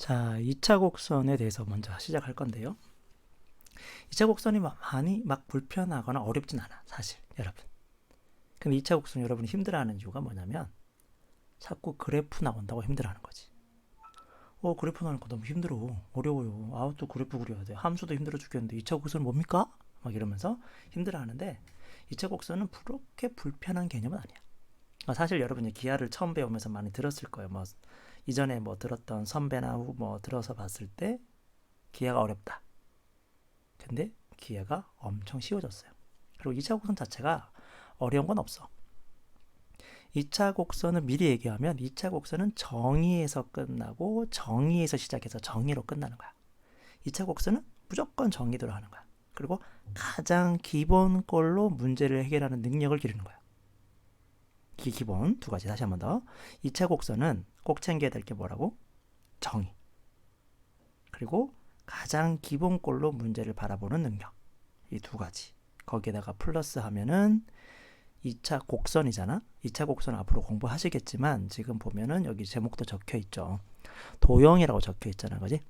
자, 2차 곡선에 대해서 먼저 시작할 건데요. 2차 곡선이 많이 막 불편하거나 어렵진 않아, 사실 여러분. 근데 2차 곡선 여러분이 힘들어하는 이유가 뭐냐면 자꾸 그래프 나온다고 힘들어하는 거지. 그래프 나오는 거 너무 힘들어, 어려워요. 또 그래프 그려야 돼. 함수도 힘들어 죽겠는데 2차 곡선은 뭡니까? 막 이러면서 힘들어하는데 2차 곡선은 그렇게 불편한 개념은 아니야. 사실 여러분이 기하를 처음 배우면서 많이 들었을 거예요. 이전에 들었던 선배나 들어서 봤을 때 기하가 어렵다. 근데 기하가 엄청 쉬워졌어요. 그리고 2차 곡선 자체가 어려운 건 없어. 2차 곡선은 미리 얘기하면 2차 곡선은 정의에서 끝나고 정의에서 시작해서 정의로 끝나는 거야. 2차 곡선은 무조건 정의대로 하는 거야. 그리고 가장 기본꼴로 문제를 해결하는 능력을 기르는 거야. 기본 두 가지. 다시 한 번 더. 2차 곡선은 꼭 챙겨야 될 게 뭐라고? 정의. 그리고 가장 기본꼴로 문제를 바라보는 능력. 이 두 가지. 거기에다가 플러스 하면은 2차 곡선이잖아. 2차 곡선 앞으로 공부하시겠지만 지금 보면은 여기 제목도 적혀 있죠. 도형이라고 적혀 있잖아. 그지?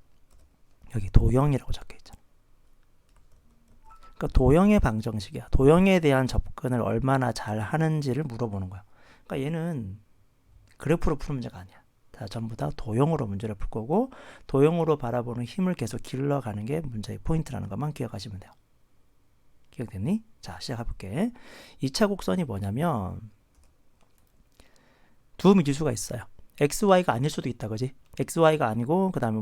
여기 도형이라고 적혀 있잖아. 그러니까 도형의 방정식이야. 도형에 대한 접근을 얼마나 잘 하는지를 물어보는 거야. 그러니까 얘는 그래프로 푸는 문제가 아니야. 다 전부 다 도형으로 문제를 풀 거고 도형으로 바라보는 힘을 계속 길러가는 게 문제의 포인트라는 것만 기억하시면 돼요. 기억됐니? 자, 시작해볼게. 2차 곡선이 뭐냐면 두 미지수가 있어요. XY가 아닐 수도 있다. 그지? XY가 아니고 그 다음에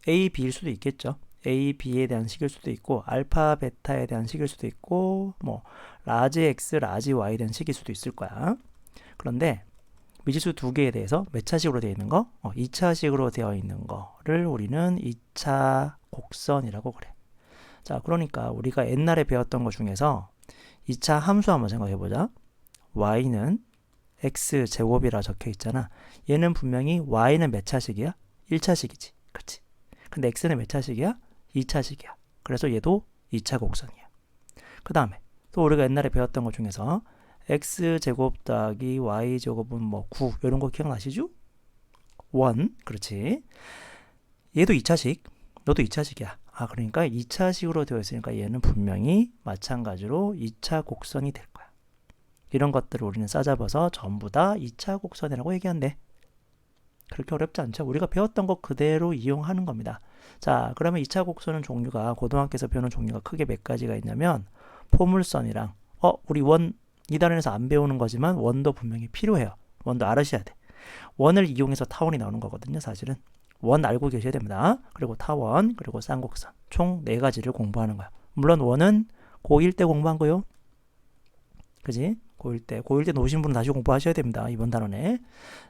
A, B일 수도 있겠죠. A, B에 대한 식일 수도 있고 알파, 베타에 대한 식일 수도 있고 라지 X, 라지 Y에 대한 식일 수도 있을 거야. 그런데 미지수 두 개에 대해서 몇 차식으로 되어 있는 거? 2차식으로 되어 있는 거를 우리는 2차 곡선이라고 그래. 자, 그러니까 우리가 옛날에 배웠던 것 중에서 2차 함수 한번 생각해보자. y는 x제곱이라 적혀 있잖아. 얘는 분명히 y는 몇 차식이야? 1차식이지. 그렇지? 근데 x는 몇 차식이야? 2차식이야. 그래서 얘도 2차 곡선이야. 그 다음에 또 우리가 옛날에 배웠던 것 중에서 x제곱 더하기 y제곱은 9 이런 거 기억나시죠? 1. 그렇지. 얘도 2차식. 너도 2차식이야. 그러니까 2차식으로 되어 있으니까 얘는 분명히 마찬가지로 2차 곡선이 될 거야. 이런 것들을 우리는 싸잡아서 전부 다 2차 곡선이라고 얘기한대. 그렇게 어렵지 않죠? 우리가 배웠던 거 그대로 이용하는 겁니다. 자, 그러면 2차 곡선은 종류가 고등학교에서 배우는 종류가 크게 몇 가지가 있냐면 포물선이랑 우리 원 2단원에서 안 배우는 거지만 원도 분명히 필요해요. 원도 알으셔야 돼. 원을 이용해서 타원이 나오는 거거든요. 사실은. 원 알고 계셔야 됩니다. 그리고 타원, 그리고 쌍곡선. 총 4가지를 공부하는 거야. 물론 원은 고1 때 공부한 거요. 그지? 고1 때 놓으신 분은 다시 공부하셔야 됩니다. 이번 단원에.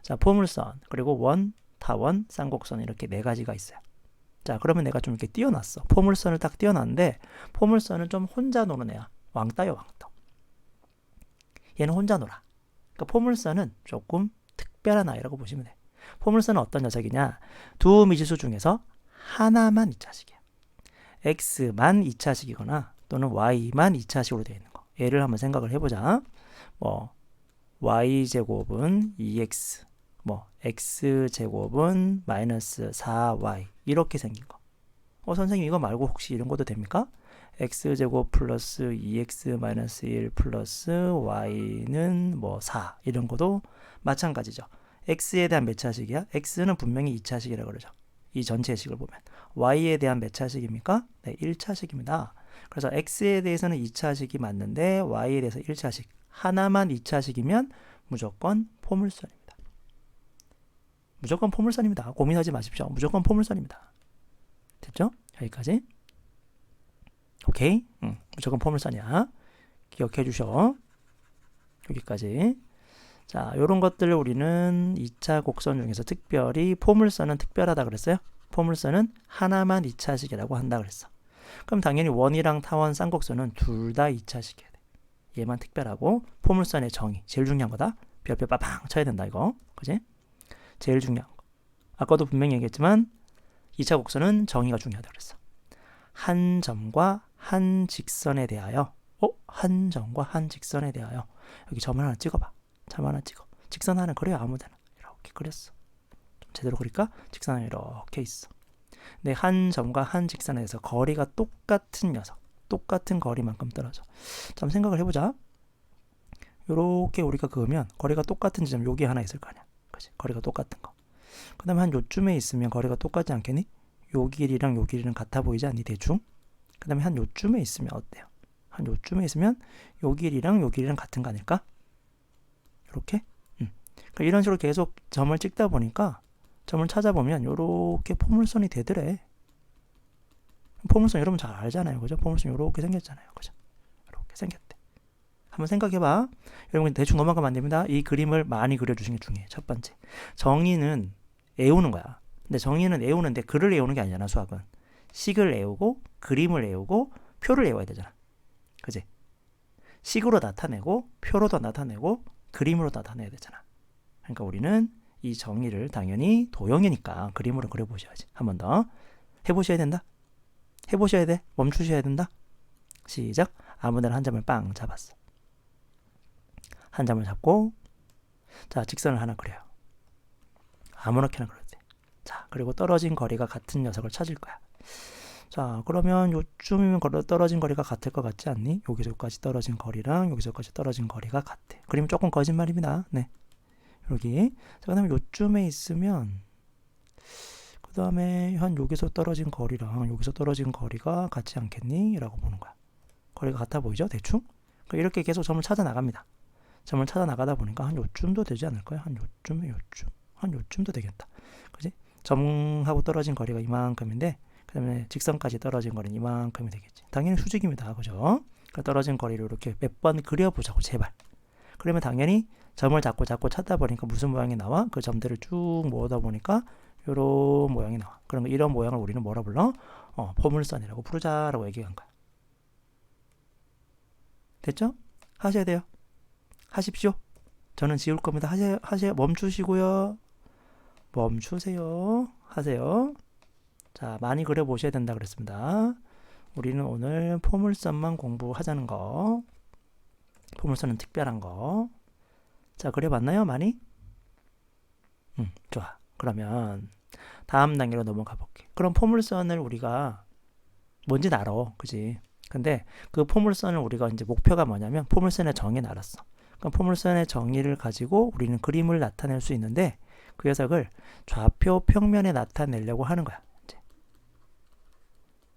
자, 포물선, 그리고 원, 타원, 쌍곡선 이렇게 4가지가 있어요. 자, 그러면 내가 좀 이렇게 띄워놨어. 포물선을 딱 띄워놨는데 포물선은 좀 혼자 노는 애야. 왕따요, 왕따. 얘는 혼자 놀아. 그러니까 포물선은 조금 특별한 아이라고 보시면 돼. 포물선은 어떤 녀석이냐? 두 미지수 중에서 하나만 2차식이야. x만 2차식이거나 또는 y만 2차식으로 되어 있는 거. 얘를 한번 생각을 해보자. y제곱은 2x, x제곱은 마이너스 4y 이렇게 생긴 거. 선생님 이거 말고 혹시 이런 것도 됩니까? x제곱 플러스 2x 마이너스 1 플러스 y는 4 이런 것도 마찬가지죠. x에 대한 몇 차식이야? x는 분명히 2차식이라고 그러죠. 이 전체 식을 보면 y에 대한 몇 차식입니까? 네, 1차식입니다. 그래서 x에 대해서는 2차식이 맞는데 y에 대해서 1차식 하나만 2차식이면 무조건 포물선입니다. 무조건 포물선입니다. 고민하지 마십시오. 무조건 포물선입니다. 됐죠? 여기까지. 오케이? 무조건 포물선이야. 기억해 주셔. 여기까지. 자, 요런 것들을 우리는 2차 곡선 중에서 특별히 포물선은 특별하다 그랬어요. 포물선은 하나만 2차식이라고 한다 그랬어. 그럼 당연히 원이랑 타원, 쌍곡선은 둘 다 2차식이야 돼. 얘만 특별하고 포물선의 정의 제일 중요한 거다. 별표 빠빵 쳐야 된다 이거. 그지? 제일 중요한 거. 아까도 분명히 얘기했지만 2차 곡선은 정의가 중요하다 그랬어. 한 점과 한 직선에 대하여 한 점과 한 직선에 대하여 여기 점을 하나 찍어봐. 점 하나 찍어. 직선 하나 그려요. 아무데나. 이렇게 그렸어. 좀 제대로 그릴까? 직선 하나 이렇게 있어. 근데 한 점과 한 직선에서 거리가 똑같은 녀석, 똑같은 거리만큼 떨어져. 자, 한번 생각을 해보자. 요렇게 우리가 그으면 거리가 똑같은 지점 여기 하나 있을 거 아니야. 그치? 거리가 똑같은 거. 그 다음에 한 요쯤에 있으면 거리가 똑같지 않겠니? 요 길이랑 요 길이는 같아 보이지 않니? 대충? 그 다음에 한 요쯤에 있으면 어때요? 한 요쯤에 있으면 요 길이랑 요 길이랑 같은 거 아닐까? 이렇게? 그러니까 이런 식으로 계속 점을 찍다 보니까 점을 찾아보면 요렇게 포물선이 되더래. 포물선 여러분 잘 알잖아요. 그죠? 포물선 요렇게 생겼잖아요. 그죠? 이렇게 생겼대. 한번 생각해봐. 여러분 대충 넘어가면 안 됩니다. 이 그림을 많이 그려주시는 게 중요해요. 첫 번째. 정의는 애우는 거야. 근데 정의는 애우는데 글을 애우는 게 아니잖아. 수학은. 식을 애우고 그림을 애우고 표를 애워야 되잖아. 그지? 식으로 나타내고 표로도 나타내고 그림으로 나타내야 되잖아. 그러니까 우리는 이 정의를 당연히 도형이니까 그림으로 그려보셔야지. 한 번 더 해보셔야 된다. 해보셔야 돼. 멈추셔야 된다. 시작. 아무데나 한 점을 빵 잡았어. 한 점을 잡고 자 직선을 하나 그려요. 아무렇게나 그려도 돼. 자 그리고 떨어진 거리가 같은 녀석을 찾을 거야. 자 그러면 요쯤이면 떨어진 거리가 같을 것 같지 않니? 여기서까지 떨어진 거리랑 여기서까지 떨어진 거리가 같아. 그림 조금 거짓말입니다. 네. 여기. 자 그 다음에 요쯤에 있으면 그 다음에 한 여기서 떨어진 거리랑 여기서 떨어진 거리가 같지 않겠니? 라고 보는 거야. 거리가 같아 보이죠? 대충? 그러니까 이렇게 계속 점을 찾아 나갑니다. 점을 찾아 나가다 보니까 한 요쯤도 되지 않을까요? 한 요쯤에 요쯤. 한 요쯤도 되겠다. 그지? 점하고 떨어진 거리가 이만큼인데 그 다음에 직선까지 떨어진 거리는 이만큼이 되겠지. 당연히 수직입니다. 그죠? 그러니까 떨어진 거리를 이렇게 몇 번 그려보자고 제발. 그러면 당연히 점을 자꾸 찾다 보니까 무슨 모양이 나와? 그 점들을 쭉 모으다 보니까 이런 모양이 나와. 그럼 이런 모양을 우리는 뭐라 불러? 포물선이라고 부르자라고 얘기한 거야. 됐죠? 하셔야 돼요. 하십시오. 저는 지울 겁니다. 하세요. 멈추시고요. 멈추세요. 하세요. 자, 많이 그려보셔야 된다 그랬습니다. 우리는 오늘 포물선만 공부하자는 거. 포물선은 특별한 거. 자, 그려봤나요? 많이? 좋아. 그러면 다음 단계로 넘어가 볼게. 그럼 포물선을 우리가 뭔지는 알아. 그지? 근데 그 포물선을 우리가 이제 목표가 뭐냐면 포물선의 정의는 알았어. 그럼 포물선의 정의를 가지고 우리는 그림을 나타낼 수 있는데 그 녀석을 좌표 평면에 나타내려고 하는 거야. 이제.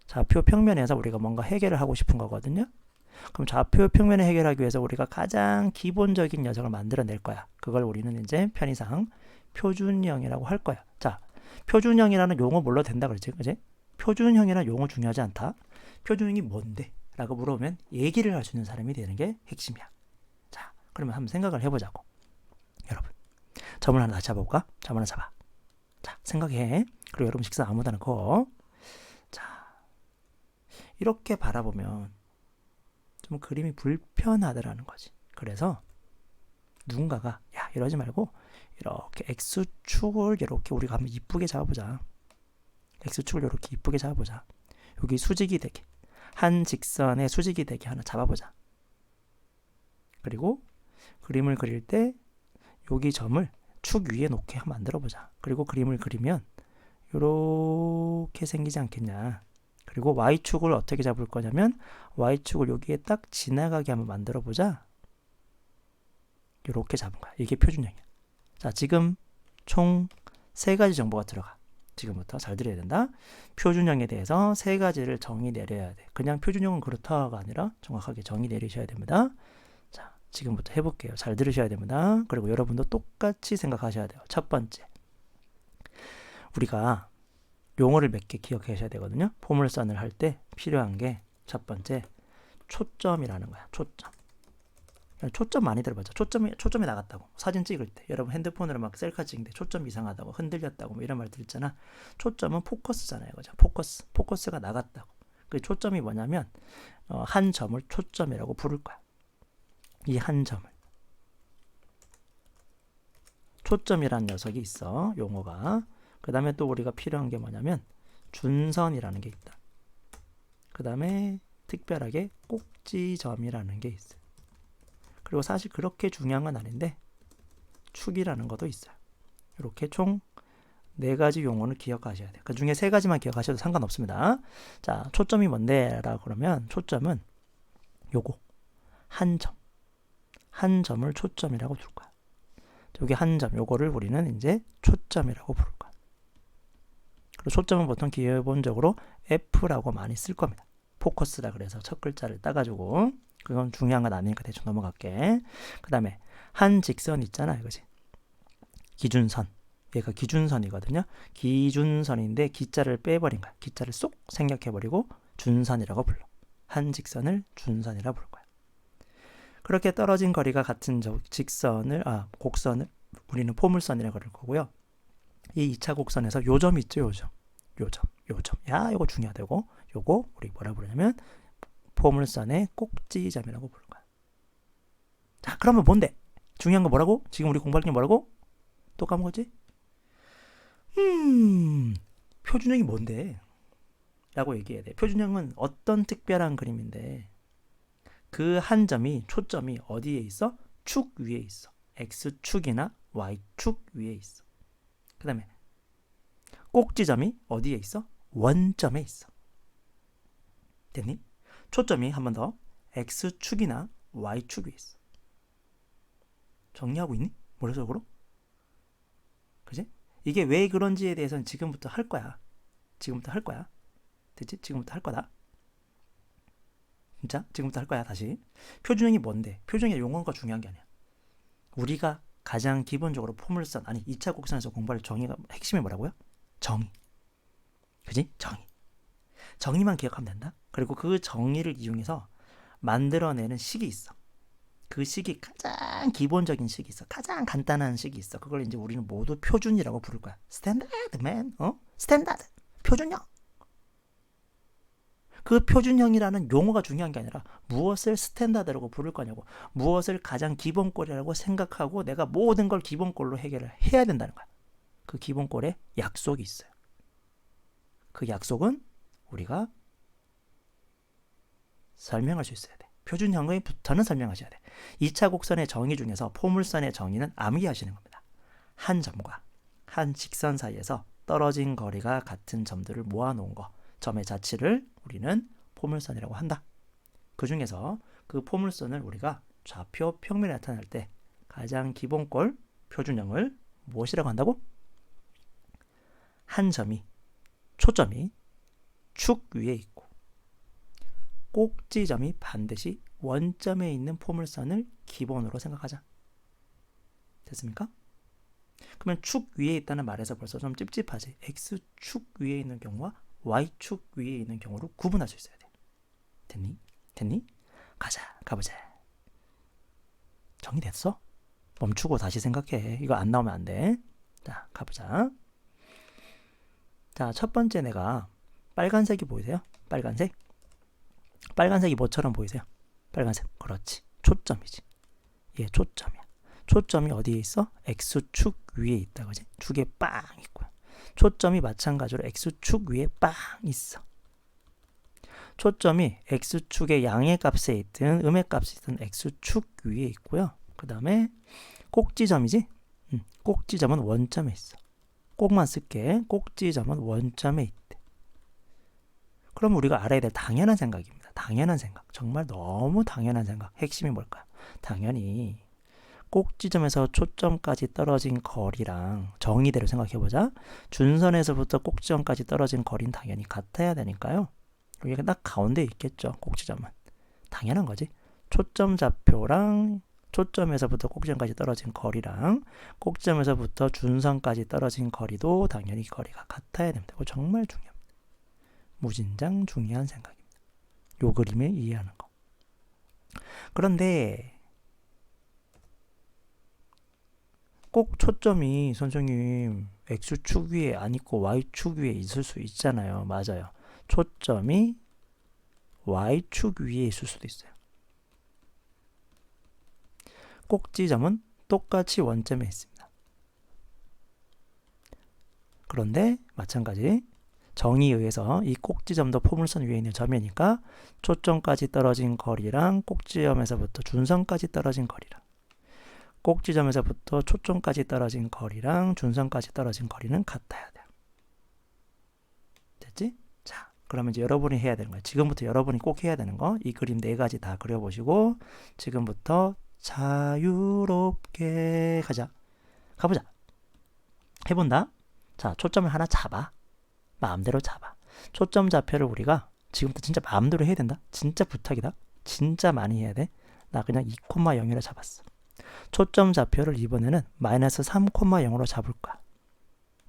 좌표 평면에서 우리가 뭔가 해결을 하고 싶은 거거든요. 그럼 좌표 평면에 해결하기 위해서 우리가 가장 기본적인 녀석을 만들어낼 거야. 그걸 우리는 이제 편의상 표준형이라고 할 거야. 자, 표준형이라는 용어 몰라도 된다 그랬지, 그지? 표준형이라는 용어 중요하지 않다. 표준형이 뭔데? 라고 물어보면 얘기를 할 수 있는 사람이 되는 게 핵심이야. 자, 그러면 한번 생각을 해보자고. 여러분, 점을 하나 다시 잡아볼까? 점 하나 잡아. 자, 생각해. 그리고 여러분 직선 아무도 안 넣고. 자, 이렇게 바라보면 좀 그림이 불편하더라는 거지. 그래서 누군가가 야 이러지 말고 이렇게 X축을 이렇게 우리가 한번 이쁘게 잡아보자. X축을 이렇게 이쁘게 잡아보자. 여기 수직이 되게 한 직선에 수직이 되게 하나 잡아보자. 그리고 그림을 그릴 때 여기 점을 축 위에 놓게 만들어보자. 그리고 그림을 그리면 이렇게 생기지 않겠냐. 그리고 Y축을 어떻게 잡을 거냐면 Y축을 여기에 딱 지나가게 한번 만들어보자. 이렇게 잡은 거야. 이게 표준형이야. 자, 지금 총 3가지 정보가 들어가. 지금부터 잘 들어야 된다. 표준형에 대해서 3가지를 정의 내려야 돼. 그냥 표준형은 그렇다가 아니라 정확하게 정의 내리셔야 됩니다. 자, 지금부터 해볼게요. 잘 들으셔야 됩니다. 그리고 여러분도 똑같이 생각하셔야 돼요. 첫 번째, 우리가 용어를 몇 개 기억하셔야 되거든요. 포물선을 할 때 필요한 게 첫 번째, 초점이라는 거야. 초점. 초점 많이 들어봤죠. 초점이 나갔다고. 사진 찍을 때 여러분 핸드폰으로 막 셀카 찍는데 초점 이상하다고 흔들렸다고 뭐 이런 말 들었잖아. 초점은 포커스잖아요. 그죠? 포커스가 나갔다고. 그 초점이 뭐냐면 한 점을 초점이라고 부를 거야. 이 한 점을 초점이라는 녀석이 있어. 용어가. 그 다음에 또 우리가 필요한 게 뭐냐면 준선이라는 게 있다. 그 다음에 특별하게 꼭지점이라는 게 있어요. 그리고 사실 그렇게 중요한 건 아닌데 축이라는 것도 있어요. 이렇게 총 네 가지 용어를 기억하셔야 돼요. 그 중에 세 가지만 기억하셔도 상관없습니다. 자, 초점이 뭔데? 라고 그러면 초점은 요거 한 점. 한 점을 초점이라고 부를 거야. 여기 한 점, 요거를 우리는 이제 초점이라고 부를 거야. 그리고 초점은 보통 기본적으로 F라고 많이 쓸 겁니다. 포커스라 그래서 첫 글자를 따가지고, 그건 중요한 건 아니니까 대충 넘어갈게. 그 다음에 한 직선 있잖아, 이거지. 기준선. 얘가 기준선이거든요. 기준선인데 기자를 빼버린 거야. 기자를 쏙 생략해버리고 준선이라고 불러. 한 직선을 준선이라 부를 거야. 그렇게 떨어진 거리가 같은 곡선을 우리는 포물선이라고 그럴 거고요. 이 2차 곡선에서 요점 있죠, 요점. 야, 요거 중요하다고. 요거 우리 뭐라 부르냐면 포물선의 꼭지점이라고 부를 거야. 자, 그러면 뭔데? 중요한 거 뭐라고? 지금 우리 공부할 게 뭐라고? 또 까먹었지? 표준형이 뭔데? 라고 얘기해야 돼. 표준형은 어떤 특별한 그림인데 그 한 점이, 초점이 어디에 있어? 축 위에 있어. X축이나 Y축 위에 있어. 그 다음에 꼭지점이 어디에 있어? 원점에 있어. 됐니? 초점이 한 번 더 X축이나 Y축 위에 있어. 정리하고 있니? 머릿속으로? 그지? 이게 왜 그런지에 대해서는 지금부터 할 거야. 됐지? 지금부터 할 거다. 진짜? 지금부터 할 거야, 다시. 표준형이 뭔데? 표준형의 용어가 중요한 게 아니야. 우리가 가장 기본적으로 포물선, 아니 2차 곡선에서 공부할 정의가 핵심이 뭐라고요? 정의. 그지? 정의만 기억하면 된다. 그리고 그 정의를 이용해서 만들어내는 식이 있어. 그 식이 가장 기본적인 식이 있어. 가장 간단한 식이 있어. 그걸 이제 우리는 모두 표준이라고 부를 거야. 스탠다드맨, 스탠다드, 표준형. 그 표준형이라는 용어가 중요한 게 아니라 무엇을 스탠다드라고 부를 거냐고, 무엇을 가장 기본꼴이라고 생각하고 내가 모든 걸 기본꼴로 해결을 해야 된다는 거야. 그 기본꼴에 약속이 있어요. 그 약속은 우리가 설명할 수 있어야 돼. 표준형의부터는 설명하셔야 돼. 2차 곡선의 정의 중에서 포물선의 정의는 암기하시는 겁니다. 한 점과 한 직선 사이에서 떨어진 거리가 같은 점들을 모아놓은 거, 점의 자치를 우리는 포물선이라고 한다. 그 중에서 그 포물선을 우리가 좌표 평면에 나타낼 때 가장 기본꼴 표준형을 무엇이라고 한다고? 한 점이, 초점이 축 위에 있고 꼭지점이 반드시 원점에 있는 포물선을 기본으로 생각하자. 됐습니까? 그러면 축 위에 있다는 말에서 벌써 좀 찝찝하지. X축 위에 있는 경우와 Y축 위에 있는 경우로 구분할 수 있어야 돼. 됐니? 가보자. 정리됐어? 멈추고 다시 생각해. 이거 안 나오면 안 돼. 자, 가보자. 자, 첫 번째 내가 빨간색이 보이세요? 빨간색이 뭐처럼 보이세요? 빨간색. 그렇지. 초점이지. 얘 초점이야. 초점이 어디에 있어? X축 위에 있다. 그지? 축에 빵 있고요. 초점이 마찬가지로 X축 위에 빵 있어. 초점이 X축의 양의 값에 있든 음의 값에 있든 X축 위에 있고요. 그 다음에 꼭지점이지? 꼭지점은 원점에 있어. 꼭만 쓸게. 꼭지점은 원점에 있대. 그럼 우리가 알아야 될 당연한 생각입니다. 당연한 생각. 정말 너무 당연한 생각. 핵심이 뭘까요? 당연히 꼭지점에서 초점까지 떨어진 거리랑 정의대로 생각해보자. 준선에서부터 꼭지점까지 떨어진 거리는 당연히 같아야 되니까요. 여기가 딱 가운데 있겠죠. 꼭지점은. 당연한 거지. 초점 좌표랑 초점에서부터 꼭지점까지 떨어진 거리랑 꼭지점에서부터 준선까지 떨어진 거리도 당연히 거리가 같아야 됩니다. 이거 정말 중요합니다. 무진장 중요한 생각입니다. 요 그림을 이해하는 거. 그런데 꼭 초점이 선생님 X축 위에 안 있고 Y축 위에 있을 수 있잖아요. 맞아요. 초점이 Y축 위에 있을 수도 있어요. 꼭지점은 똑같이 원점에 있습니다. 그런데 마찬가지 정의에 의해서 이 꼭지점도 포물선 위에 있는 점이니까 초점까지 떨어진 거리랑 꼭지점에서부터 준선까지 떨어진 거리랑 꼭지점에서부터 초점까지 떨어진 거리랑 준선까지 떨어진 거리는 같아야 돼요. 됐지? 자, 그러면 이제 여러분이 해야 되는 거예요. 지금부터 여러분이 꼭 해야 되는 거, 이 그림 4가지 다 그려보시고 지금부터 자유롭게 가보자. 해본다. 자, 초점을 하나 잡아. 마음대로 잡아. 초점 좌표를 우리가 지금부터 진짜 마음대로 해야 된다. 진짜 부탁이다. 진짜 많이 해야 돼. 나 그냥 2,0로 잡았어. 초점 좌표를 이번에는 마이너스 3,0로 잡을 거야.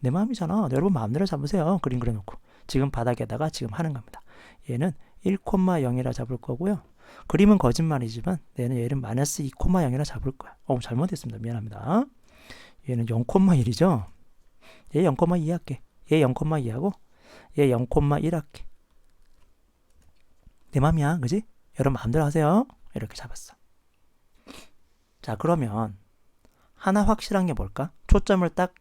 내 마음이잖아. 여러분 마음대로 잡으세요. 그림 그려놓고. 지금 바닥에다가 지금 하는 겁니다. 얘는 1,0이라 잡을 거고요. 그림은 거짓말이지만 얘는 마이너스 2,0이라 잡을 거야. 잘못했습니다. 미안합니다. 얘는 0,1이죠. 얘 0,2 할게. 얘 0,2하고 얘 0,1 할게. 내 맘이야. 그지? 여러분 마음대로 하세요. 이렇게 잡았어. 자, 그러면 하나 확실한 게 뭘까? 초점을 딱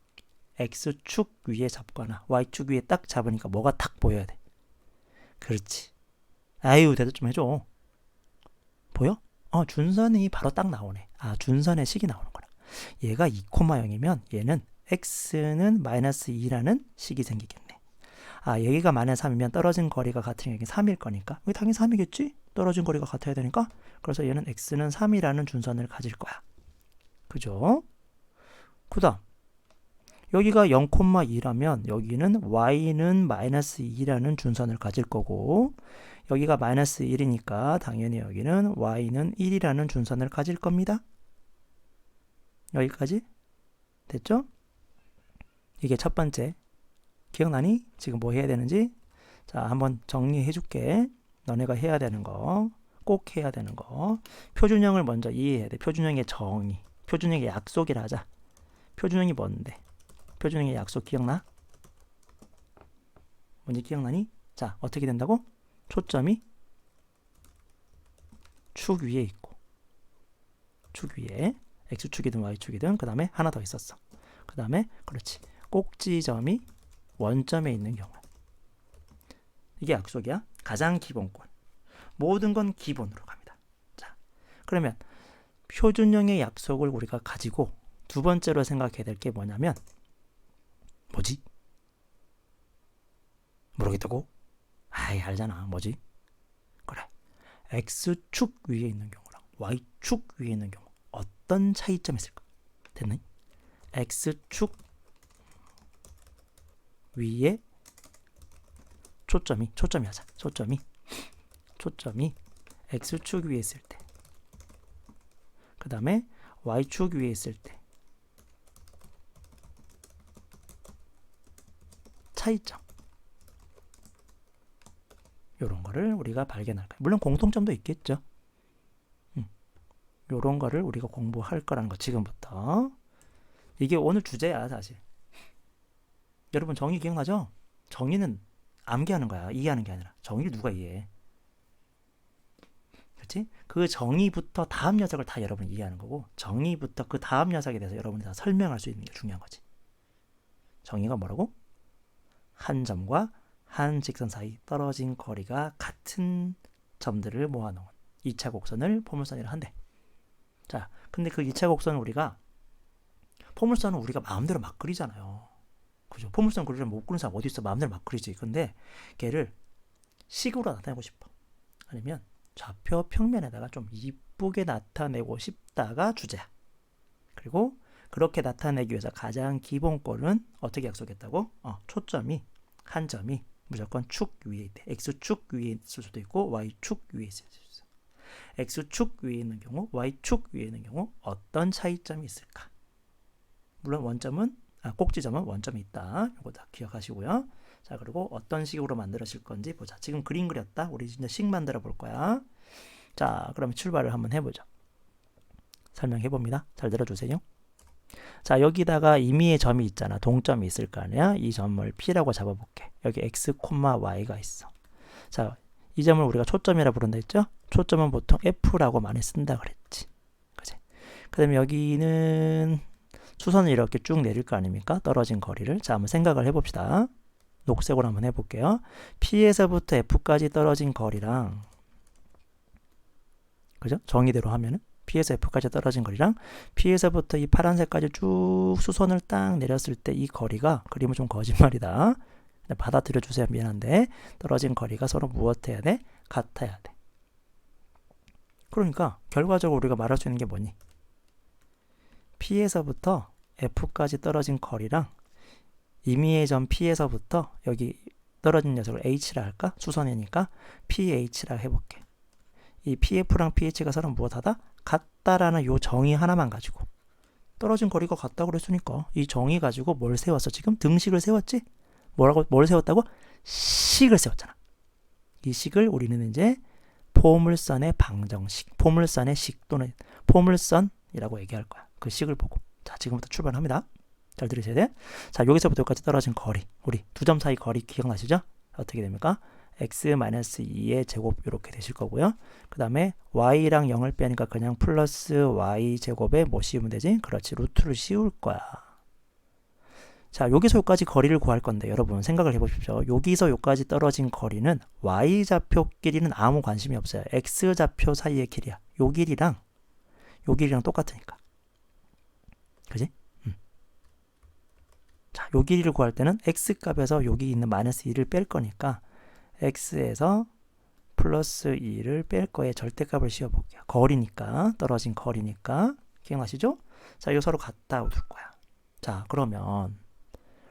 X축 위에 잡거나 Y축 위에 딱 잡으니까 뭐가 딱 보여야 돼. 그렇지. 아유, 대답 좀 해줘. 보여? 준선이 바로 딱 나오네. 준선의 식이 나오는 거라. 얘가 2,0이면 얘는 X는 마이너스 2라는 식이 생기겠네. 여기가 마이너스 3이면 떨어진 거리가 같으니까 여기 3일 거니까. 여기 당연히 3이겠지? 떨어진 거리가 같아야 되니까. 그래서 얘는 X는 3이라는 준선을 가질 거야. 그죠? 그 다음 여기가 0,2라면 여기는 Y는 마이너스 2라는 준선을 가질 거고, 여기가 마이너스 1이니까 당연히 여기는 Y는 1이라는 준선을 가질 겁니다. 여기까지 됐죠? 이게 첫 번째. 기억나니? 지금 뭐 해야 되는지? 자, 한번 정리해 줄게. 너네가 해야 되는 거, 꼭 해야 되는 거. 표준형을 먼저 이해해야 돼. 표준형의 정의. 표준형의 약속이라 하자. 표준형이 뭔데? 표준형의 약속 기억나? 뭔지 기억나니? 자, 어떻게 된다고? 초점이 축 위에 있고, 축 위에 X축이든 Y축이든, 그 다음에 하나 더 있었어. 그 다음에 그렇지, 꼭지점이 원점에 있는 경우. 이게 약속이야. 가장 기본권. 모든 건 기본으로 갑니다. 자, 그러면 표준형의 약속을 우리가 가지고 두 번째로 생각해야 될 게 뭐냐면, 뭐지? 모르겠다고? 알잖아. 뭐지? 그래. X축 위에 있는 경우랑 Y축 위에 있는 경우 어떤 차이점이 있을까? 됐니? X축 위에 초점이 하자. 초점이 X축 위에 있을 때, 그 다음에 Y축 위에 있을 때 차이점, 요런 거를 우리가 발견할 거예요. 물론 공통점도 있겠죠. 요런 거를 우리가 공부할 거라는 거, 지금부터. 이게 오늘 주제야, 사실. 여러분 정의 기억나죠? 정의는 암기하는 거야. 이해하는 게 아니라. 정의를 누가 이해해? 그렇지? 그 정의부터 다음 녀석을 다 여러분이 이해하는 거고, 정의부터 그 다음 녀석에 대해서 여러분이 다 설명할 수 있는 게 중요한 거지. 정의가 뭐라고? 한 점과 한 직선 사이 떨어진 거리가 같은 점들을 모아놓은 2차 곡선을 포물선이라 한대. 자, 근데 그 2차 곡선은 포물선은 우리가 마음대로 막 그리잖아요. 그죠? 포물선 그리려면 못 그리는 사람 어디 있어? 마음대로 막 그리지. 근데 걔를 식으로 나타내고 싶어. 아니면 좌표 평면에다가 좀 이쁘게 나타내고 싶다가 주제야. 그리고 그렇게 나타내기 위해서 가장 기본권은 어떻게 약속했다고? 초점이, 한 점이 무조건 축 위에 있대. X축 위에 있을 수도 있고 Y축 위에 있을 수도 있어. X축 위에 있는 경우, Y축 위에 있는 경우 어떤 차이점이 있을까? 물론 꼭지점은 원점이 있다. 이거 다 기억하시고요. 자, 그리고 어떤 식으로 만들어질 건지 보자. 지금 그림 그렸다. 우리 진짜 식 만들어 볼 거야. 자, 그러면 출발을 한번 해보죠. 설명해 봅니다. 잘 들어주세요. 자, 여기다가 임의의 점이 있잖아. 동점이 있을 거 아니야. 이 점을 P라고 잡아볼게. 여기 X, Y가 있어. 자, 이 점을 우리가 초점이라 부른다 했죠? 초점은 보통 F라고 많이 쓴다 그랬지. 그치? 그 다음에 여기는 수선을 이렇게 쭉 내릴 거 아닙니까? 떨어진 거리를. 자, 한번 생각을 해봅시다. 녹색으로 한번 해볼게요. P에서부터 F까지 떨어진 거리랑, 그죠? 정의대로 하면은 P에서 F까지 떨어진 거리랑 P에서부터 이 파란색까지 쭉 수선을 딱 내렸을 때 이 거리가, 그림은 좀 거짓말이다. 받아들여 주세요. 미안한데 떨어진 거리가 서로 무엇해야 돼? 같아야 돼. 그러니까 결과적으로 우리가 말할 수 있는 게 뭐니? P에서부터 F까지 떨어진 거리랑 임의의 점 P에서부터 여기 떨어진 녀석을 H라 할까? 수선이니까 PH라 해볼게. 이 PF랑 PH가 서로 무엇하다? 같다라는 요 정의 하나만 가지고 떨어진 거리가 같다고 그랬으니까 이 정의 가지고 뭘 세웠어? 지금 등식을 세웠지? 뭘 세웠다고? 식을 세웠잖아. 이 식을 우리는 이제 포물선의 방정식, 포물선의 식 또는 포물선이라고 얘기할 거야. 그 식을 보고. 자, 지금부터 출발합니다. 잘 들으셔야 돼. 자, 여기서부터 여기까지 떨어진 거리, 우리 두 점 사이 거리 기억나시죠? 어떻게 됩니까? x-2의 제곱 이렇게 되실 거고요. 그 다음에 y랑 0을 빼니까 그냥 플러스 y 제곱에 뭐 씌우면 되지? 그렇지, 루트를 씌울 거야. 자, 여기서 여기까지 거리를 구할 건데 여러분 생각을 해보십시오. 여기서 여기까지 떨어진 거리는 y좌표 길이는 아무 관심이 없어요. x좌표 사이의 길이야. 요 길이랑 똑같으니까. 그지? 자, 요 길이를 구할 때는 x값에서 여기 있는 마이너스 2를 뺄 거니까 x에서 플러스 2를 뺄 거에 절대값을 씌워볼게요. 거리니까, 떨어진 거리니까. 기억나시죠? 자, 이거 서로 같다고 둘 거야. 자, 그러면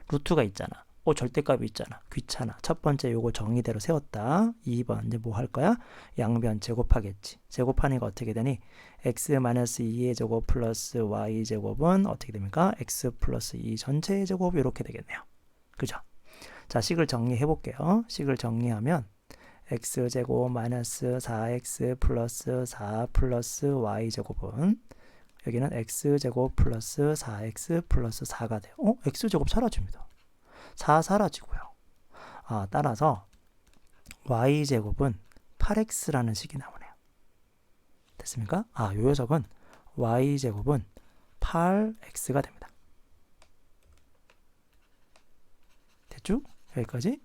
루트가 있잖아. 절대값이 있잖아. 귀찮아. 첫 번째 요거 정의대로 세웠다. 2번 이제 뭐 할 거야? 양변 제곱하겠지. 제곱하니까 어떻게 되니? x-2의 제곱 플러스 y 제곱은 어떻게 됩니까? x 플러스 2 전체의 제곱 이렇게 되겠네요. 그죠? 자, 식을 정리해 볼게요. 식을 정리하면 x제곱 마이너스 4x 플러스 4 플러스 y 제곱은 여기는 x제곱 플러스 4x 플러스 4가 돼요. x제곱 사라집니다. 4 사라지고요. 따라서 y제곱은 8x라는 식이 나오네요. 됐습니까? 요 녀석은 y제곱은 8x가 됩니다. 됐죠? 여기까지?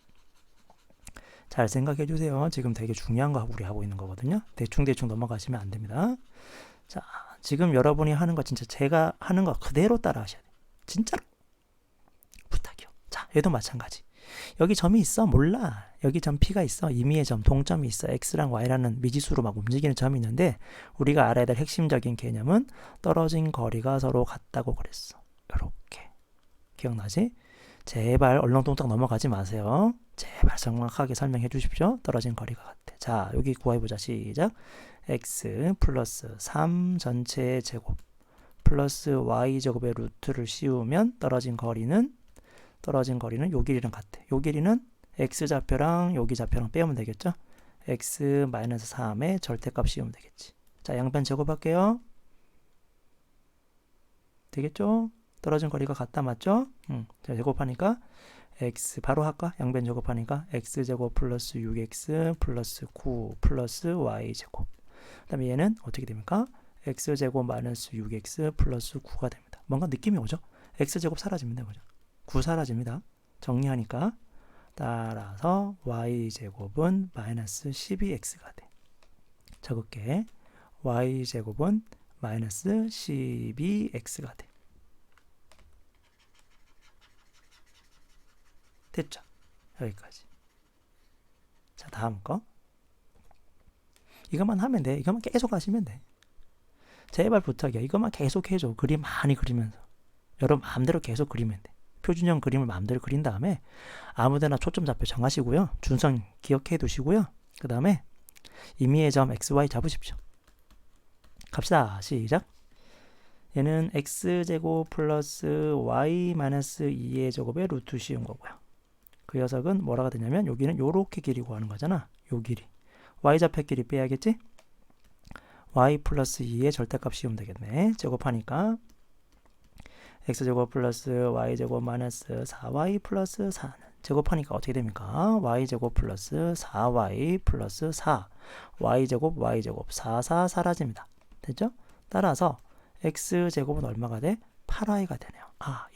잘 생각해 주세요. 지금 되게 중요한 거 우리 하고 있는 거거든요. 대충 넘어가시면 안 됩니다. 자, 지금 여러분이 하는 거 진짜 제가 하는 거 그대로 따라 하셔야 돼요. 진짜로. 부탁이요. 자, 얘도 마찬가지. 여기 점이 있어? 몰라. 여기 점 P가 있어. 임의의 점, 동점이 있어. X랑 Y라는 미지수로 막 움직이는 점이 있는데 우리가 알아야 될 핵심적인 개념은 떨어진 거리가 서로 같다고 그랬어. 요렇게. 기억나지? 제발 얼렁뚱땅 넘어가지 마세요. 제발 정확하게 설명해 주십시오. 떨어진 거리가 같아. 자, 여기 구해보자. 시작. x 플러스 3 전체의 제곱 플러스 y 제곱의 루트를 씌우면 떨어진 거리는 요 길이랑 같아. 요 길이는 x좌표랑 여기 좌표랑 빼면 되겠죠? x-3의 절대값 씌우면 되겠지. 자, 양변 제곱할게요. 되겠죠? 떨어진 거리가 같다, 맞죠? 자, 제곱하니까 x 바로 할까? 양변 제곱하니까 x제곱 플러스 6x 플러스 9 플러스 y제곱. 그 다음에 얘는 어떻게 됩니까? x제곱 마이너스 6x 플러스 9가 됩니다. 뭔가 느낌이 오죠? x제곱 사라집니다. 그죠? 9 사라집니다. 정리하니까 따라서 y제곱은 마이너스 12x가 돼. 적을게. y제곱은 마이너스 12x가 돼. 됐죠? 여기까지. 자, 다음 거. 이것만 하면 돼. 이것만 계속 하시면 돼. 제발 부탁이야. 이것만 계속 해줘. 그림 많이 그리면서. 여러분 마음대로 계속 그리면 돼. 표준형 그림을 마음대로 그린 다음에 아무데나 초점 좌표 정하시고요. 준선 기억해 두시고요. 그 다음에 임의의 점 xy 잡으십시오. 갑시다. 시작. 얘는 x제곱 플러스 y 마이너스 2의 제곱의 루트 씌운 거고요. 그 녀석은 뭐라가 되냐면 여기는 요렇게 길이 구하는 거잖아. 요 길이. y좌표 길이 빼야겠지? y 플러스 2의 절대값 씌우면 되겠네. 제곱하니까 x제곱 플러스 y제곱 마이너스 4y 플러스 4는 제곱하니까 어떻게 됩니까? y제곱 플러스 4y 플러스 4 y제곱 4 사라집니다. 됐죠? 따라서 x제곱은 얼마가 돼? 8y가 되네요.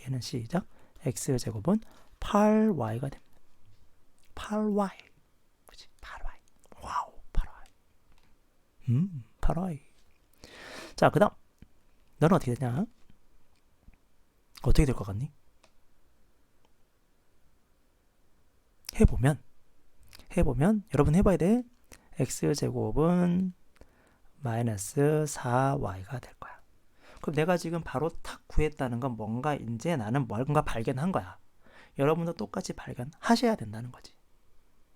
얘는 시작. x제곱은 8y가 됩니다. 8y. 그치? 8y. 와우, 8y. 8y. 자, 그 다음 너는 어떻게 되냐? 어떻게 될 것 같니? 해보면 여러분 해봐야 돼. x제곱은 마이너스 4y가 될 거야. 그럼 내가 지금 바로 탁 구했다는 건 뭔가 이제 나는 뭔가 발견한 거야. 여러분도 똑같이 발견하셔야 된다는 거지.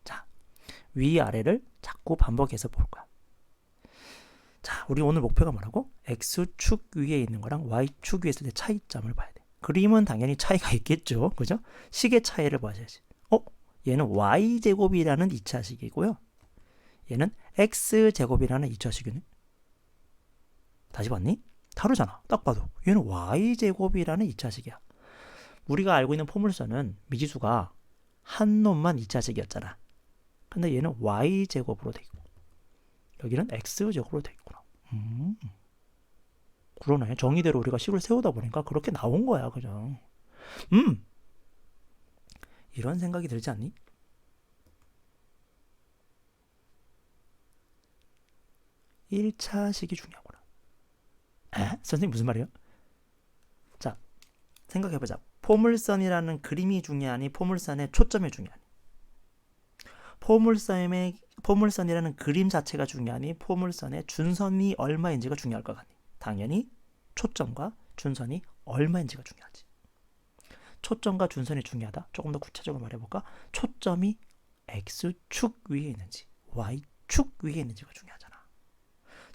자, 위아래를 자꾸 반복해서 볼 거야. 자, 우리 오늘 목표가 뭐라고? x축 위에 있는 거랑 y축 위에 있을 때 차이점을 봐야 돼. 그림은 당연히 차이가 있겠죠. 그죠? 식의 차이를 봐야지. 얘는 y제곱이라는 2차식이고요. 얘는 x제곱이라는 2차식이네. 다시 봤니? 다르잖아. 딱 봐도. 얘는 y제곱이라는 2차식이야. 우리가 알고 있는 포물선은 미지수가 한 놈만 2차식이었잖아. 근데 얘는 y제곱으로 돼 있고 여기는 x제곱으로 돼 있구나. 그러네. 정의대로 우리가 식을 세우다 보니까 그렇게 나온 거야. 그냥. 이런 생각이 들지 않니? (1차식이) 중요하구나. 선생님 무슨 말이에요? 자, 생각해보자. 포물선이라는 그림이 중요하니 포물선의 초점이 중요하니? 포물선이라는 그림 자체가 중요하니 포물선의 준선이 얼마인지가 중요할 것 같니? 당연히 초점과 준선이 얼마인지가 중요하지. 초점과 준선이 중요하다. 조금 더 구체적으로 말해볼까? 초점이 x축 위에 있는지 y축 위에 있는지가 중요하잖아.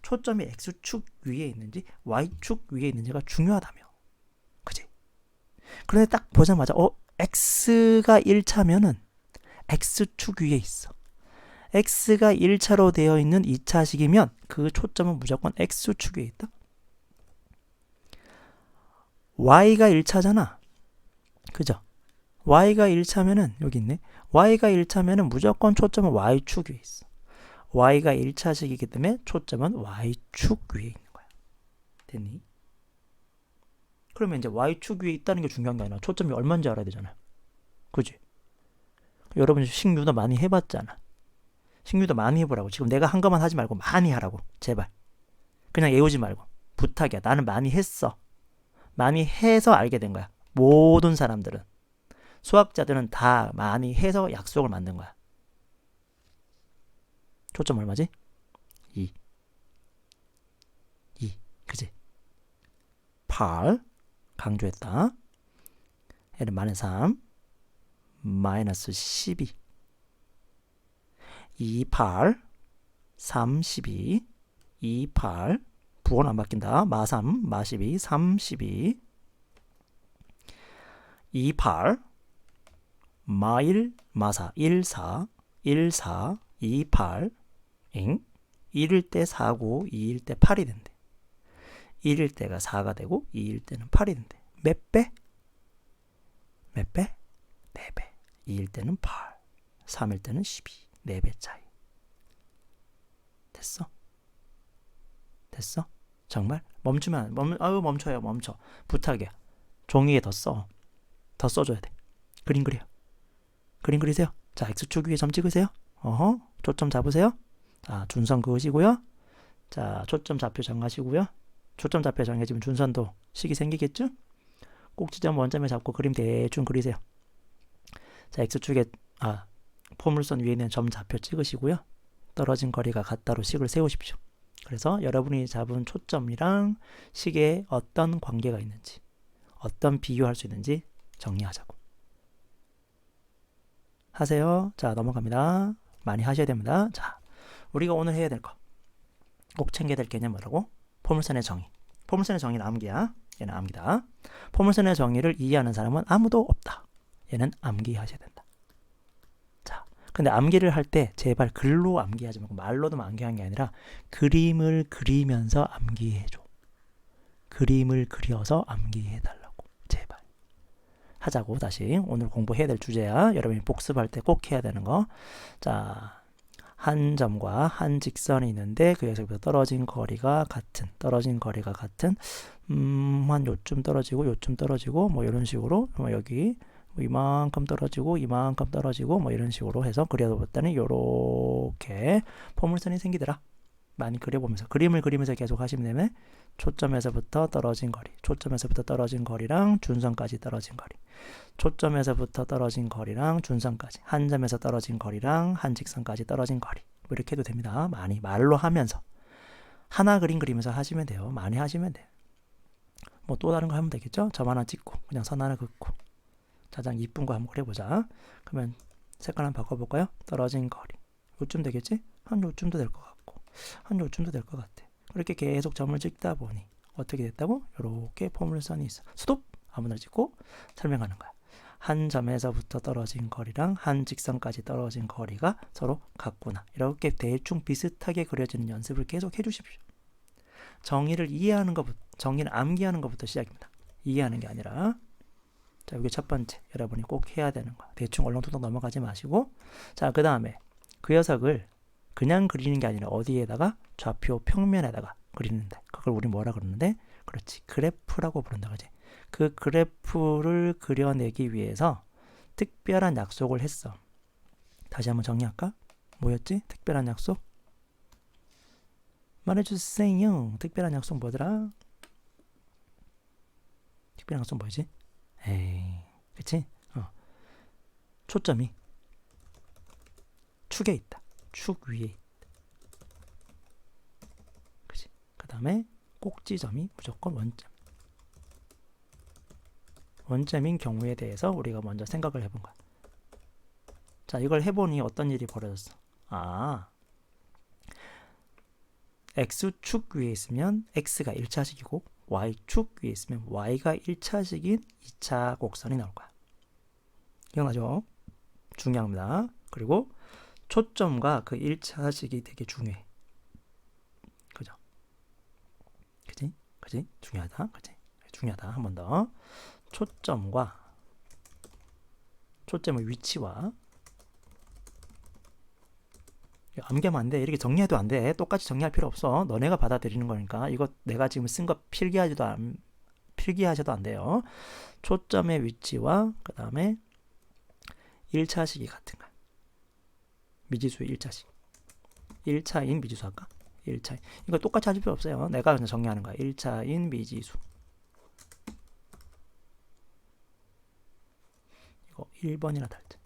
초점이 x축 위에 있는지 y축 위에 있는지가 중요하다며. 그치? 그런데 딱 보자마자 x가 1차면은 x축 위에 있어. x가 1차로 되어 있는 2차식이면 그 초점은 무조건 x축 위에 있다. y가 1차잖아. 그죠? y가 1차면은 여기 있네. y가 1차면은 무조건 초점은 y축 위에 있어. y가 1차식이기 때문에 초점은 y축 위에 있는 거야. 됐니? 그러면 이제 y축 위에 있다는 게 중요한 게 아니라 초점이 얼마인지 알아야 되잖아요. 그지? 여러분 식유도 많이 해봤잖아. 식유도 많이 해보라고. 지금 내가 한 것만 하지 말고 많이 하라고. 제발. 그냥 애우지 말고. 부탁이야. 나는 많이 했어. 많이 해서 알게 된 거야. 모든 사람들은. 수학자들은 다 많이 해서 약속을 만든 거야. 초점 얼마지? 2. 그지? 8. 강조했다. 얘는 마이너스 3. 마이너스 12. 2, 8. 3, 12. 2, 8. 부호는 안 바뀐다. 마 3, 마 12, 3, 12. 2, 8. 마 1, 마 4. 1, 4. 1, 4. 2, 8. 1일 때 4고 2일 때 8이 된대. 1일 때가 4가 되고 2일 때는 8이 된대. 몇 배? 몇 배? 4배. 2일 때는 8. 3일 때는 12. 4배 차이. 됐어? 됐어? 정말? 멈춰요. 멈춰. 부탁이야. 종이에 더 써. 더 써줘야 돼. 그림 그려. 그림 그리세요. 자, x축 위에 점 찍으세요. 초점 잡으세요. 자, 준선 그으시고요. 자, 초점 좌표 정하시고요. 초점 좌표 정해지면 준선도 식이 생기겠죠? 꼭지점 원점에 잡고 그림 대충 그리세요. 자, x축에 포물선 위에 있는 점 좌표 찍으시고요. 떨어진 거리가 같다로 식을 세우십시오. 그래서 여러분이 잡은 초점이랑 식에 어떤 관계가 있는지, 어떤 비교할 수 있는지 정리하자고. 하세요. 자, 넘어갑니다. 많이 하셔야 됩니다. 자, 우리가 오늘 해야 될 거, 꼭 챙겨야 될 개념 뭐라고? 포물선의 정의. 포물선의 정의는 암기야. 얘는 암기다. 포물선의 정의를 이해하는 사람은 아무도 없다. 얘는 암기하셔야 된다. 자, 근데 암기를 할 때 제발 글로 암기하지 말고 말로도 암기하는 게 아니라 그림을 그리면서 암기해줘. 그림을 그려서 암기해달라고. 제발. 하자고. 다시 오늘 공부해야 될 주제야. 여러분이 복습할 때 꼭 해야 되는 거. 자, 한 점과 한 직선이 있는데 그에서부터 떨어진 거리가 같은 한 요쯤 떨어지고 요쯤 떨어지고 뭐 이런 식으로 여기 이만큼 떨어지고 이만큼 떨어지고 뭐 이런 식으로 해서 그려봤더니 요렇게 포물선이 생기더라. 많이 그려보면서 그림을 그리면서 계속 하시면 되면 초점에서부터 떨어진 거리, 초점에서부터 떨어진 거리랑 준선까지 떨어진 거리, 초점에서부터 떨어진 거리랑 준선까지, 한 점에서 떨어진 거리랑 한 직선까지 떨어진 거리, 뭐 이렇게 해도 됩니다. 많이 말로 하면서 하나 그림 그리면서 하시면 돼요. 많이 하시면 돼요. 뭐 또 다른 거 하면 되겠죠? 점 하나 찍고 그냥 선 하나 긋고 가장 이쁜 거 한번 그려보자. 그러면 색깔 한번 바꿔볼까요? 떨어진 거리 요쯤 되겠지? 한 요쯤도 될 것 같고 한 요쯤도 될 것 같아. 그렇게 계속 점을 찍다 보니 어떻게 됐다고? 이렇게 포물선이 있어. 스톱! 아무나 찍고 설명하는 거야. 한 점에서부터 떨어진 거리랑 한 직선까지 떨어진 거리가 서로 같구나. 이렇게 대충 비슷하게 그려지는 연습을 계속 해주십시오. 정의를 이해하는 것부터, 정의를 암기하는 것부터 시작입니다. 이해하는 게 아니라. 자, 이게 첫 번째. 여러분이 꼭 해야 되는 거. 대충 얼렁뚱땅 넘어가지 마시고. 자, 그 다음에 그 녀석을 그냥 그리는 게 아니라 어디에다가? 좌표 평면에다가 그리는데. 그걸 우리 뭐라 그러는데? 그렇지. 그래프라고 부른다. 그지? 그 그래프를 그려내기 위해서 특별한 약속을 했어. 다시 한번 정리할까? 뭐였지? 특별한 약속? 말해주세요. 특별한 약속 뭐더라? 특별한 약속 뭐지? 에이, 그치? 초점이 축에 있다. 축 위에 있다. 그치? 그 다음에 꼭지점이 무조건 원점. 원점인 경우에 대해서 우리가 먼저 생각을 해본 거야. 자, 이걸 해보니 어떤 일이 벌어졌어? X축 위에 있으면 X가 1차식이고 Y축 위에 있으면 Y가 1차식인 2차 곡선이 나올 거야. 기억나죠? 중요합니다. 그리고 초점과 그 1차식이 되게 중요해. 그죠? 그지? 그지? 중요하다. 그지? 중요하다. 한 번 더. 초점의 위치와 암기하면 안 돼. 이렇게 정리해도 안 돼. 똑같이 정리할 필요 없어. 너네가 받아들이는 거니까. 이거 내가 지금 쓴 거 필기하셔도 안 돼요. 초점의 위치와 그 다음에 1차식이 같은 거야. 미지수의 1차식. 1차인 미지수 할까? 1차인. 이거 똑같이 하실 필요 없어요. 내가 그냥 정리하는 거야. 1차인 미지수. 이거 1번이나 달자.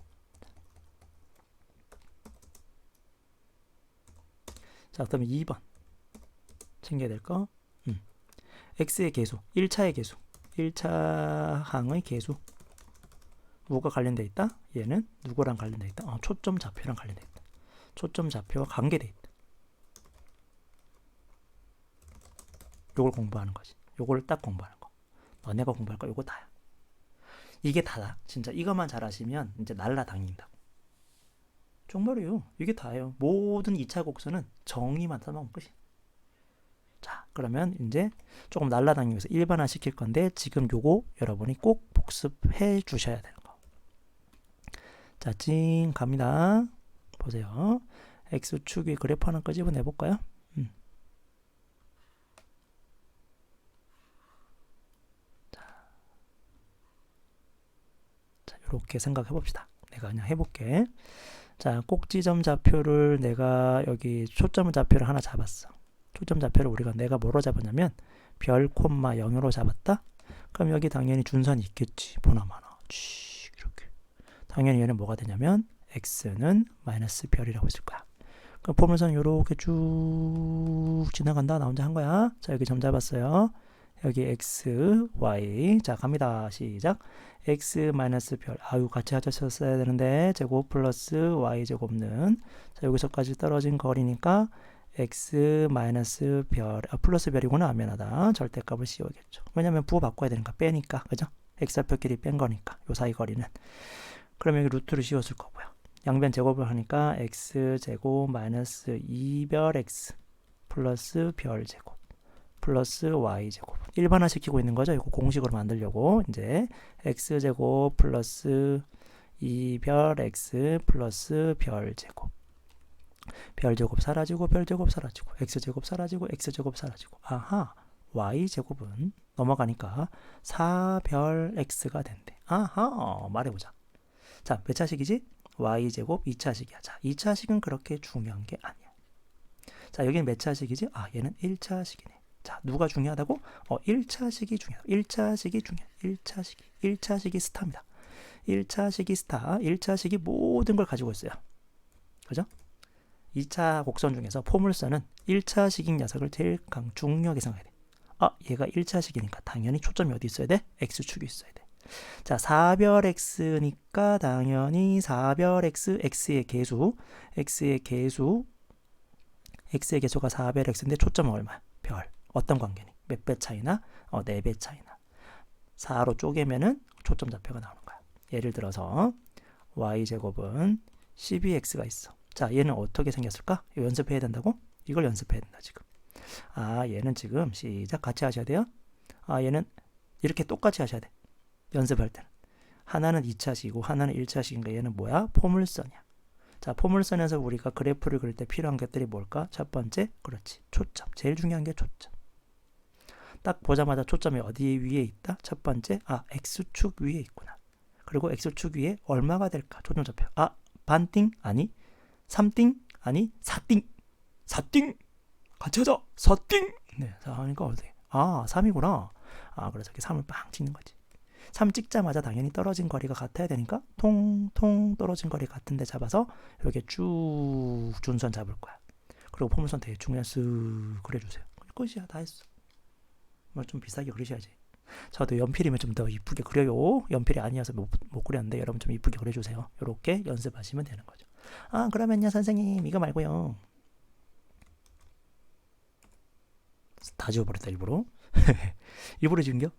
자, 그러면 2번 챙겨야 될 거. x의 계수, 1차의 계수, 1차 항의 계수. 누가 관련돼 있다? 얘는 누구랑 관련돼 있다? 초점 좌표랑 관련돼 있다. 초점 좌표와 관계돼 있다. 요걸 공부하는 거지. 요걸 딱 공부하는 거. 너네가 공부할 거 요거 다야. 이게 다다. 진짜 이것만 잘하시면 이제 날라다닌다. 정말이에요. 이게 다예요. 모든 2차 곡선은 정의만 써먹으면 끝이야. 자, 그러면 이제 조금 날라다니기 위해서 일반화 시킬 건데 지금 요거 여러분이 꼭 복습해 주셔야 되는 거. 자, 찡 갑니다. 보세요. X축 위 그래프 하나 끄집어내 볼까요? 자, 이렇게 생각해 봅시다. 내가 그냥 해볼게. 자, 꼭지점 좌표를 내가 여기 초점 좌표를 하나 잡았어. 초점 좌표를 내가 뭐로 잡았냐면 별, 콤마, 0으로 잡았다? 그럼 여기 당연히 준선이 있겠지. 보나마나. 이렇게. 당연히 얘는 뭐가 되냐면 x는 마이너스 별이라고 있을 거야. 그럼 포물선 이렇게 쭉 지나간다. 나 혼자 한 거야. 자, 여기 점 잡았어요. 여기 x, y. 자, 갑니다. 시작. x 마이너스 별. 아유, 같이 하셨어야 되는데 제곱 플러스 y 제곱는 자, 여기서까지 떨어진 거리니까 x 마이너스 별. 플러스 별이구나. 미안하다. 절대값을 씌워야겠죠. 왜냐면 부호 바꿔야 되니까 빼니까. 그죠? x좌표끼리 뺀 거니까. 요 사이 거리는. 그럼 여기 루트를 씌웠을 거고요. 양변 제곱을 하니까 x 제곱 마이너스 2별 x 플러스 별 제곱 플러스 y 제곱. 일반화 시키고 있는 거죠. 이거 공식으로 만들려고 이제 x 제곱 플러스 2별 x 플러스 별 제곱. 별 제곱 사라지고 별 제곱 사라지고 x 제곱 사라지고 x 제곱 사라지고. 아하. y 제곱은 넘어가니까 4별 x가 된대. 아하. 말해보자. 자, 몇 차식이지? y제곱 2차식이야. 자, 2차식은 그렇게 중요한 게 아니야. 자, 여기는 몇 차식이지? 아, 얘는 1차식이네. 자, 누가 중요하다고? 1차식이 중요하다. 1차식이 중요해. 1차식이 스타입니다. 1차식이 스타. 1차식이 모든 걸 가지고 있어요. 그죠? 2차 곡선 중에서 포물선은 1차식인 녀석을 제일 중요하게 생각해야 돼. 아, 얘가 1차식이니까 당연히 초점이 어디 있어야 돼? X축이 있어야 돼. 자, 사별 X니까 당연히 사별 X, X의 개수가 사별 X인데 초점은 얼마야? 별. 어떤 관계니? 몇 배 차이나? 4배 차이나. 4로 쪼개면은 초점 좌표가 나오는 거야. 예를 들어서 y제곱은 12x가 있어. 자, 얘는 어떻게 생겼을까? 이거 연습해야 된다고? 이걸 연습해야 된다 지금. 아, 얘는 지금 시작 같이 하셔야 돼요. 아, 얘는 이렇게 똑같이 하셔야 돼. 연습할 때는. 하나는 2차식이고 하나는 1차식인가. 얘는 뭐야? 포물선이야. 자, 포물선에서 우리가 그래프를 그릴 때 필요한 것들이 뭘까? 첫 번째, 그렇지, 초점. 제일 중요한 게 초점. 딱 보자마자 초점이 어디 위에 있다? 첫 번째, 아, X축 위에 있구나. 그리고 X축 위에 얼마가 될까? 초점 좌표. 아, 반띵? 아니. 3띵? 아니. 4띵? 4띵? 같이 하자. 4띵? 네, 자, 하니까 어떻게? 아, 3이구나. 아, 그래서 이렇게 3을 빵 찍는 거지. 3 찍자마자 당연히 떨어진 거리가 같아야 되니까 통통 떨어진 거리 같은데 잡아서 이렇게 쭉 준선 잡을 거야. 그리고 포물선 대충 그냥 쓱 그려주세요. 끝이야. 다 했어. 뭐 좀 비싸게 그리셔야지. 저도 연필이면 좀 더 이쁘게 그려요. 연필이 아니어서 못 그렸는데 여러분 좀 이쁘게 그려주세요. 이렇게 연습하시면 되는 거죠. 아, 그러면요 선생님 이거 말고요. 다 지워버렸다 일부러. 일부러 지운겨?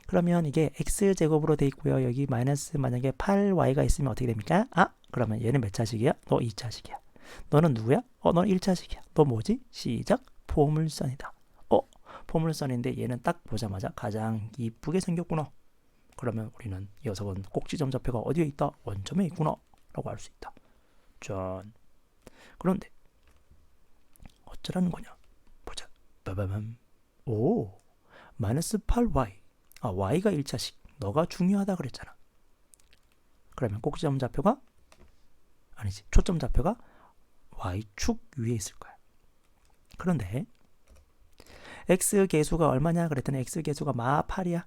그러면 이게 x제곱으로 돼 있고요. 여기 마이너스 만약에 8y가 있으면 어떻게 됩니까? 아, 그러면 얘는 몇 차식이야? 너 2차식이야. 너는 누구야? 너는 1차식이야. 너 뭐지? 시작. 포물선이다. 포물선인데 얘는 딱 보자마자 가장 이쁘게 생겼구나. 그러면 우리는 이 녀석은 꼭지점 좌표가 어디에 있다? 원점에 있구나 라고 알 수 있다. 짠. 그런데 어쩌라는 거냐? 보자. 빠바밤. 오, 마이너스 8y. 아, y가 1차식. 너가 중요하다 그랬잖아. 그러면 꼭지점 좌표가 아니지. 초점 좌표가 y축 위에 있을 거야. 그런데 x 계수가 얼마냐 그랬더니 x 계수가 마 8이야.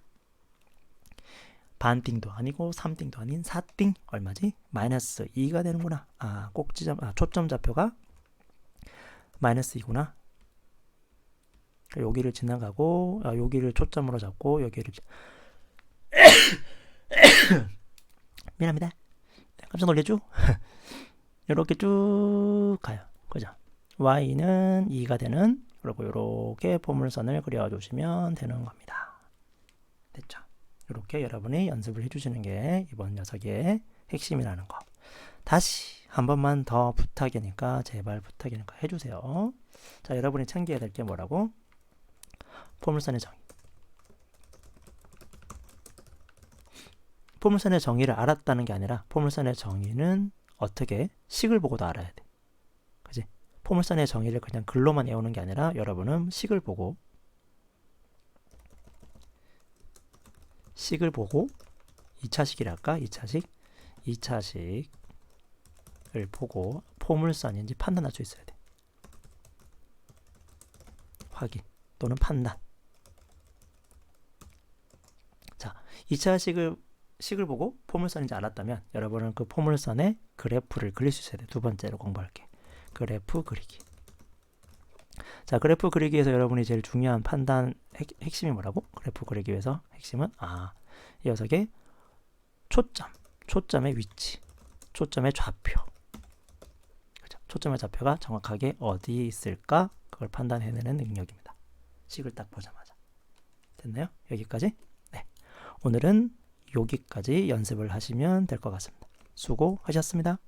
반띵도 아니고 3띵도 아닌 4띵 얼마지? 마이너스 2가 되는구나. 아, 초점 좌표가 마이너스 2구나. 여기를 지나가고 여기를 초점으로 잡고 여기를 미안합니다. 깜짝 놀랬죠? 이렇게 쭉 가요. 그죠? y는 2가 되는 그리고 이렇게 포물선을 그려주시면 되는 겁니다. 됐죠? 이렇게 여러분이 연습을 해주시는 게 이번 녀석의 핵심이라는 거. 다시 한 번만 더 부탁이니까 제발 부탁이니까 해주세요. 자, 여러분이 챙겨야 될 게 뭐라고? 포물선의 정의. 포물선의 정의를 알았다는 게 아니라 포물선의 정의는 어떻게 식을 보고도 알아야 돼. 그지? 포물선의 정의를 그냥 글로만 외우는 게 아니라 여러분은 식을 보고 2차식이랄까? 2차식을 보고 포물선인지 판단할 수 있어야 돼. 확인 또는 판단. 자, 2차식을 보고 포물선인지 알았다면 여러분은 그 포물선의 그래프를 그릴 수 있어야 돼. 두 번째로 공부할게. 그래프 그리기. 자, 그래프 그리기에서 여러분이 제일 중요한 판단 핵심이 뭐라고? 그래프 그리기 위해서 핵심은 이 녀석의 초점의 위치, 초점의 좌표. 그렇죠? 초점의 좌표가 정확하게 어디에 있을까? 그걸 판단해내는 능력입니다. 식을 딱 보자마자. 됐나요? 여기까지? 네. 오늘은 여기까지 연습을 하시면 될 것 같습니다. 수고하셨습니다.